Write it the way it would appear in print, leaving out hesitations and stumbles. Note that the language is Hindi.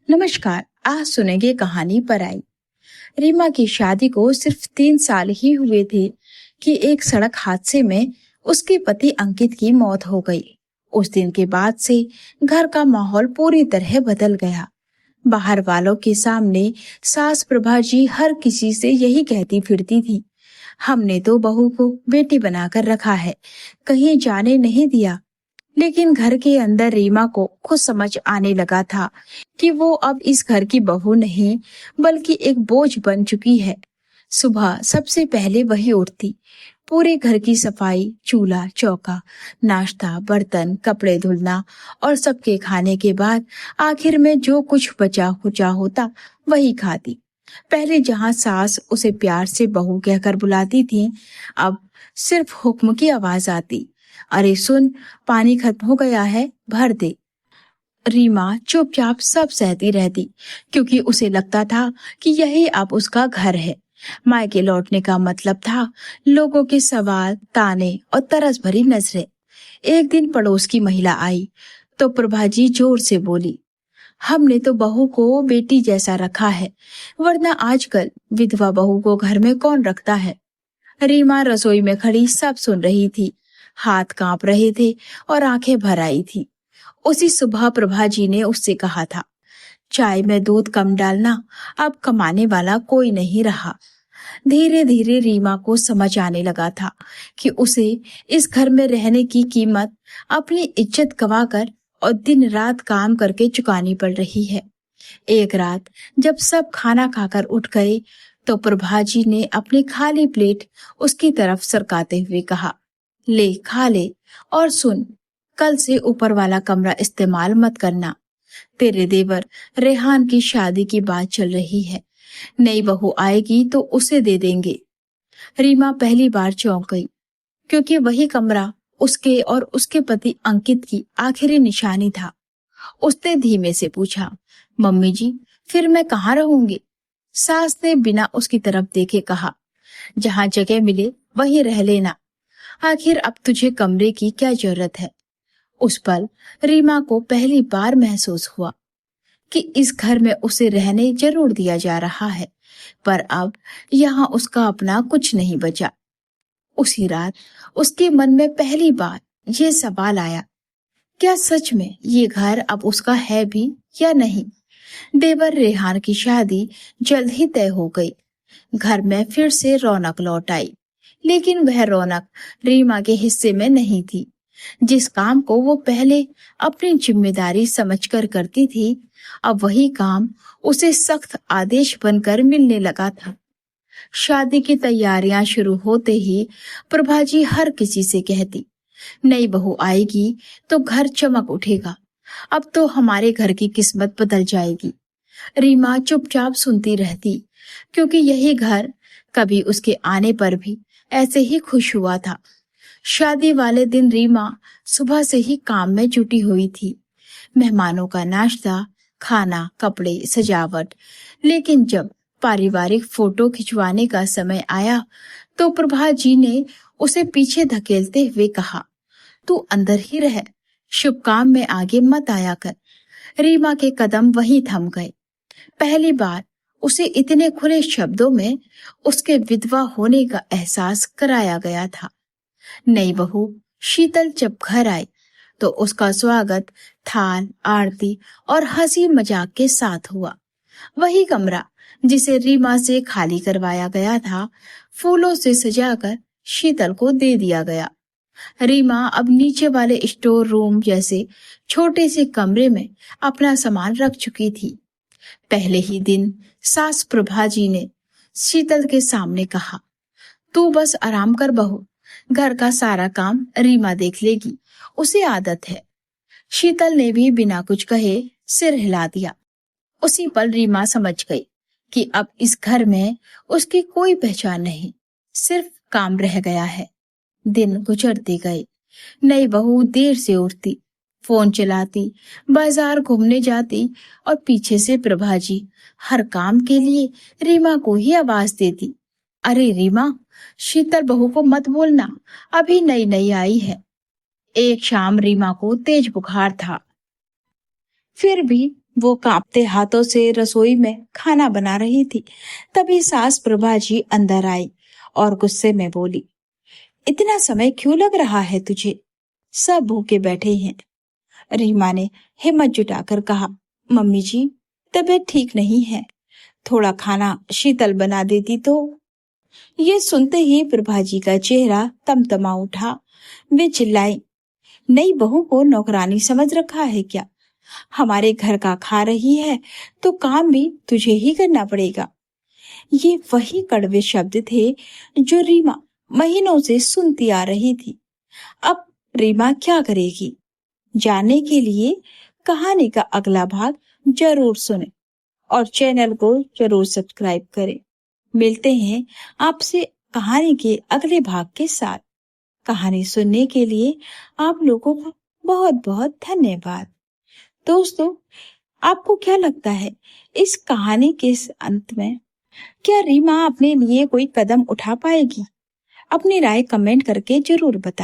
नमस्कार। आज सुनेंगे कहानी पर आई। रीमा की शादी को सिर्फ 3 साल ही हुए थे कि एक सड़क हादसे में उसके पति अंकित की मौत हो गई। उस दिन के बाद से घर का माहौल पूरी तरह बदल गया। बाहर वालों के सामने सास प्रभा जी हर किसी से यही कहती फिरती थी, हमने तो बहू को बेटी बनाकर रखा है, कहीं जाने नहीं दिया। लेकिन घर के अंदर रीमा को खुद समझ आने लगा था कि वो अब इस घर की बहू नहीं बल्कि एक बोझ बन चुकी है। सुबह सबसे पहले वही उठती, पूरे घर की सफाई, चूल्हा चौका, नाश्ता, बर्तन, कपड़े धुलना और सबके खाने के बाद आखिर में जो कुछ बचा खुचा होता वही खाती। पहले जहां सास उसे प्यार से बहू कहकर बुलाती थी, अब सिर्फ हुक्म की आवाज आती, अरे सुन, पानी खत्म हो गया है, भर दे। रीमा चुपचाप सब सहती रहती, क्योंकि उसे लगता था कि यही अब उसका घर है। मायके लौटने का मतलब था लोगों के सवाल, ताने और तरस भरी नजरें। एक दिन पड़ोस की महिला आई तो प्रभाजी जोर से बोली, हमने तो बहू को बेटी जैसा रखा है, वरना आजकल विधवा बहू को घर में कौन रखता है। रीमा रसोई में खड़ी सब सुन रही थी, हाथ कांप रहे थे और आंखें भर आई थी। उसी सुबह प्रभा जी ने उससे कहा था, चाय में दूध कम डालना, अब कमाने वाला कोई नहीं रहा। धीरे धीरे रीमा को समझ आने लगा था कि उसे इस घर में रहने की कीमत अपनी इज्जत गंवाकर और दिन रात काम करके चुकानी पड़ रही है। एक रात जब सब खाना खाकर उठ गए तो प्रभा जी ने अपनी खाली प्लेट उसकी तरफ सरकाते हुए कहा, ले खा ले, और सुन, कल से ऊपर वाला कमरा इस्तेमाल मत करना। तेरे देवर रेहान की शादी की बात चल रही है, नई बहू आएगी तो उसे दे देंगे। रीमा पहली बार चौंक गई, क्योंकि वही कमरा उसके और उसके पति अंकित की आखिरी निशानी था। उसने धीमे से पूछा, मम्मी जी, फिर मैं कहाँ रहूंगी? सास ने बिना उसकी तरफ देखे कहा, जहाँ जगह मिले वहीं रह लेना, आखिर अब तुझे कमरे की क्या जरूरत है। उस पल रीमा को पहली बार महसूस हुआ कि इस घर में उसे रहने जरूर दिया जा रहा है, पर अब यहाँ उसका अपना कुछ नहीं बचा। उसी रात उसके मन में पहली बार ये सवाल आया, क्या सच में ये घर अब उसका है भी या नहीं। देवर रेहान की शादी जल्द ही तय हो गई। घर में फिर से रौनक लौट आई, लेकिन वह रौनक रीमा के हिस्से में नहीं थी। जिस काम को वो पहले अपनी जिम्मेदारी समझकर करती थी, अब वही काम उसे सख्त आदेश बनकर मिलने लगा था। शादी की तैयारियां शुरू होते ही प्रभाजी हर किसी से कहती, नई बहू आएगी तो घर चमक उठेगा, अब तो हमारे घर की किस्मत बदल जाएगी। रीमा चुपचाप सुनती रहती, क्योंकि यही घर कभी उसके आने पर भी ऐसे ही खुश हुआ था। शादी वाले दिन रीमा सुबह से ही काम में जुटी हुई थी, मेहमानों का नाश्ता, खाना, कपड़े, सजावट। लेकिन जब पारिवारिक फोटो खिंचवाने का समय आया तो प्रभा जी ने उसे पीछे धकेलते हुए कहा, तू अंदर ही रह, शुभ काम में आगे मत आया कर। रीमा के कदम वहीं थम गए। पहली बार उसे इतने खुले शब्दों में उसके विधवा होने का एहसास कराया गया था। नई बहू शीतल जब घर आई तो उसका स्वागत थाल, आरती और हंसी मजाक के साथ हुआ। वही कमरा जिसे रीमा से खाली करवाया गया था, फूलों से सजाकर शीतल को दे दिया गया। रीमा अब नीचे वाले स्टोर रूम जैसे छोटे से कमरे में अपना सामान रख चुकी थी। पहले ही दिन सास प्रभा जी ने शीतल के सामने कहा, तू बस आराम कर बहू, घर का सारा काम रीमा देख लेगी, उसे आदत है। शीतल ने भी बिना कुछ कहे सिर हिला दिया। उसी पल रीमा समझ गई कि अब इस घर में उसकी कोई पहचान नहीं, सिर्फ काम रह गया है। दिन गुजरते गए। नई बहू देर से उठती, फोन चलाती, बाजार घूमने जाती और पीछे से प्रभा जी हर काम के लिए रीमा को ही आवाज देती, अरे रीमा, शीतल बहू को मत बोलना, अभी नई नई आई है। एक शाम रीमा को तेज बुखार था, फिर भी वो कांपते हाथों से रसोई में खाना बना रही थी। तभी सास प्रभा जी अंदर आई और गुस्से में बोली, इतना समय क्यों लग रहा है तुझे? सब भूखे बैठे हैं। रीमा ने हिम्मत जुटाकर कहा, मम्मी जी, तबीयत ठीक नहीं है, थोड़ा खाना शीतल बना देती तो। ये सुनते ही प्रभा जी का चेहरा तमतमा उठा। वे चिल्लाई, नई बहू को नौकरानी समझ रखा है क्या? हमारे घर का खा रही है तो काम भी तुझे ही करना पड़ेगा। ये वही कड़वे शब्द थे जो रीमा महीनों से सुनती आ रही थी। अब रीमा क्या करेगी? जानने के लिए कहानी का अगला भाग जरूर सुने और चैनल को जरूर सब्सक्राइब करें। मिलते हैं आपसे कहानी के अगले भाग के साथ। कहानी सुनने के लिए आप लोगों का बहुत बहुत धन्यवाद। दोस्तों, आपको क्या लगता है इस कहानी के इस अंत में क्या रीमा अपने लिए कोई कदम उठा पाएगी? अपनी राय कमेंट करके जरूर बताएं।